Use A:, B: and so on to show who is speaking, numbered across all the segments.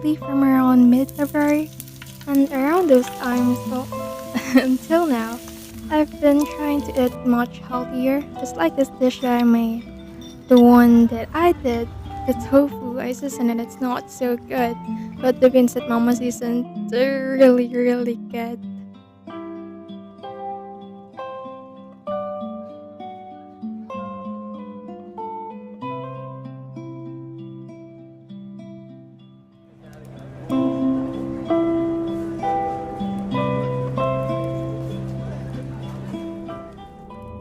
A: lately from around mid-February, and around those times, well, until now, I've been trying to eat much healthier, just like this dish that I made. The one that I did, the tofu, I seasoned it, it's not so good, but the beans that Mama seasoned, they're really, really good.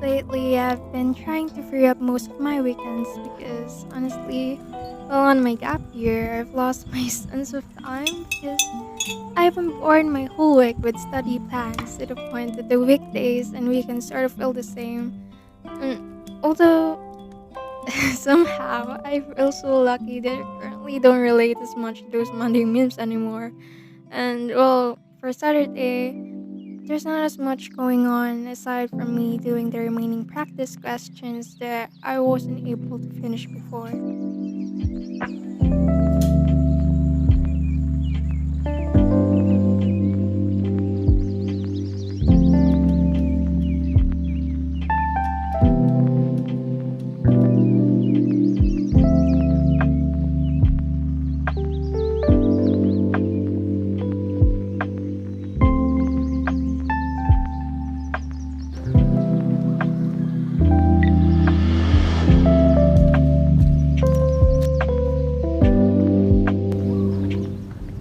A: Lately, I've been trying to free up most of my weekends because honestly, well, on my gap year, I've lost my sense of time because I've been bored my whole week with study plans to the point that the weekdays and weekends sort of feel the same. And although somehow I feel so lucky that I currently don't relate as much to those Monday memes anymore. And well, for Saturday, there's not as much going on aside from me doing the remaining practice questions that I wasn't able to finish before.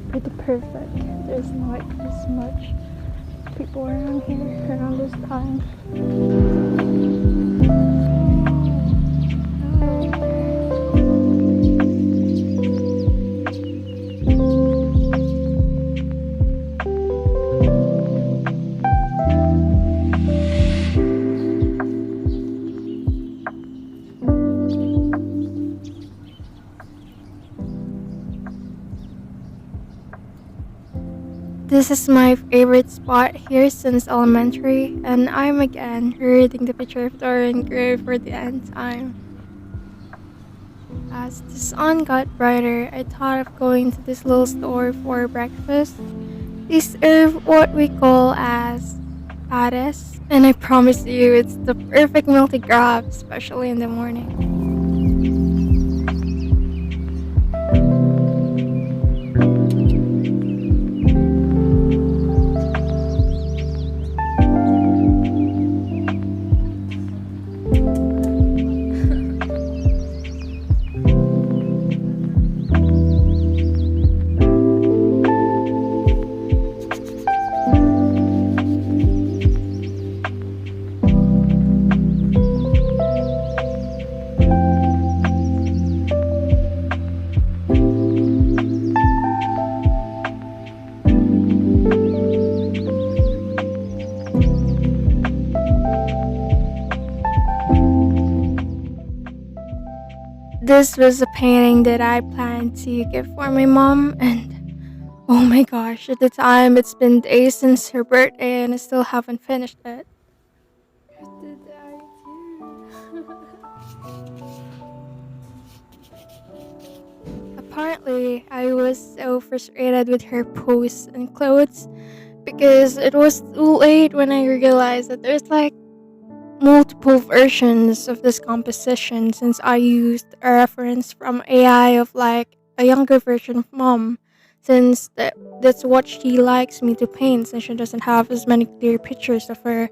A: Pretty perfect. There's not as much people around here around this time. This is my favorite spot here since elementary, and I'm again reading the picture of Dorian Gray for the nth time. As the sun got brighter, I thought of going to this little store for breakfast. They serve what we call as pares, and I promise you it's the perfect meal to grab, especially in the morning. This was a painting that I planned to give for my mom, and oh my gosh, at the time it's been days since her birthday and I still haven't finished it. What did I do? Apparently, I was so frustrated with her posts and clothes because it was too late when I realized that there's like multiple versions of this composition since I used a reference from AI of like a younger version of mom since that's what she likes me to paint since she doesn't have as many clear pictures of her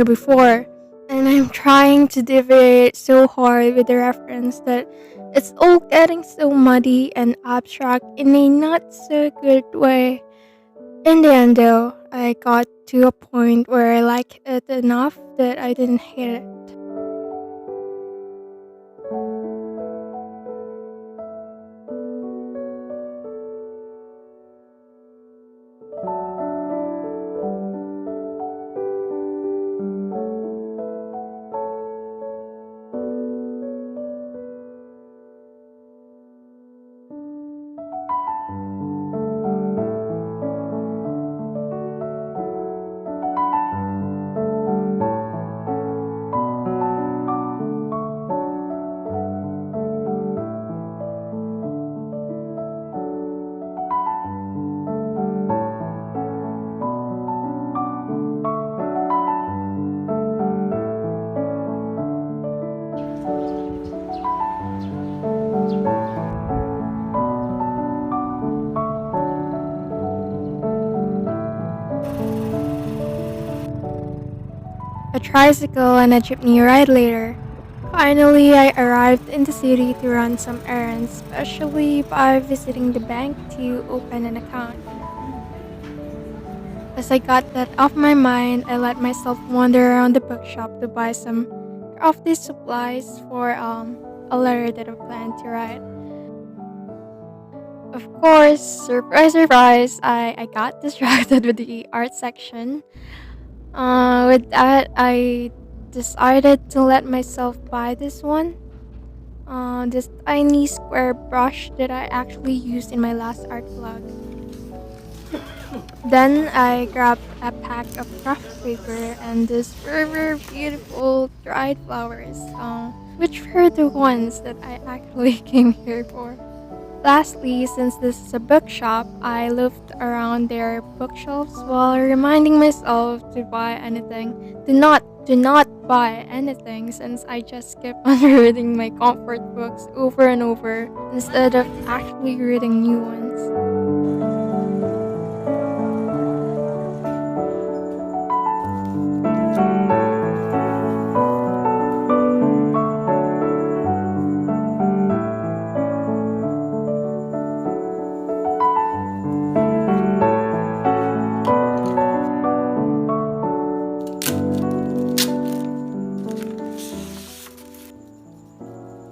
A: before. And I'm trying to deviate so hard with the reference that it's all getting so muddy and abstract in a not so good way. In the end, though, I got to a point where I liked it enough that I didn't hate it. tricycle and a jeepney ride later. Finally, I arrived in the city to run some errands, especially by visiting the bank to open an account. As I got that off my mind, I let myself wander around the bookshop to buy some crafty supplies for a letter that I planned to write. Of course, surprise, surprise, I got distracted with the art section. With that, I decided to let myself buy this one. This tiny square brush that I actually used in my last art vlog. Then I grabbed a pack of craft paper and this very beautiful dried flowers, which were the ones that I actually came here for. Lastly, since this is a bookshop, I looked around their bookshelves while reminding myself to buy anything. Do not buy anything since I just kept on reading my comfort books over and over instead of actually reading new ones.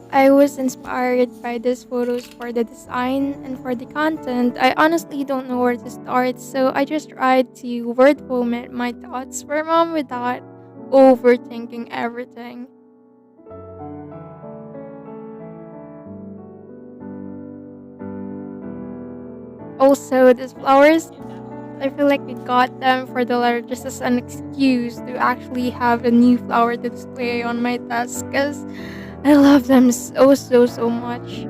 A: I was inspired by these photos for the design and for the content. I honestly don't know where to start, so I just tried to word vomit my thoughts for mom without overthinking everything. Also, these flowers, I feel like we got them for the letter just as an excuse to actually have a new flower to display on my desk because I love them so much.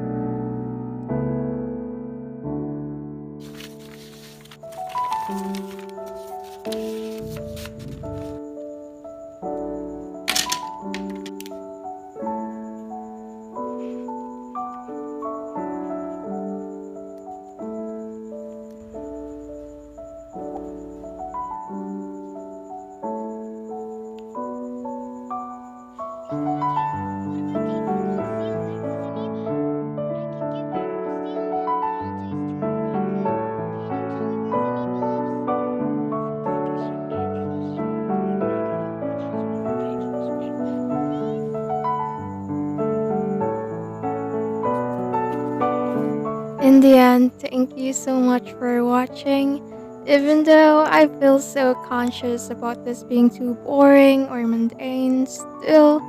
A: In the end, thank you so much for watching. Even though I feel so conscious about this being too boring or mundane, still,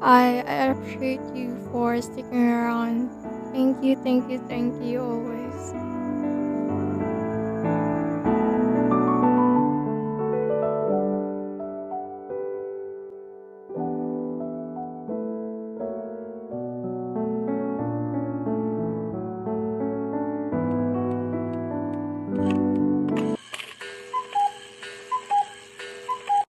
A: I appreciate you for sticking around. Thank you always.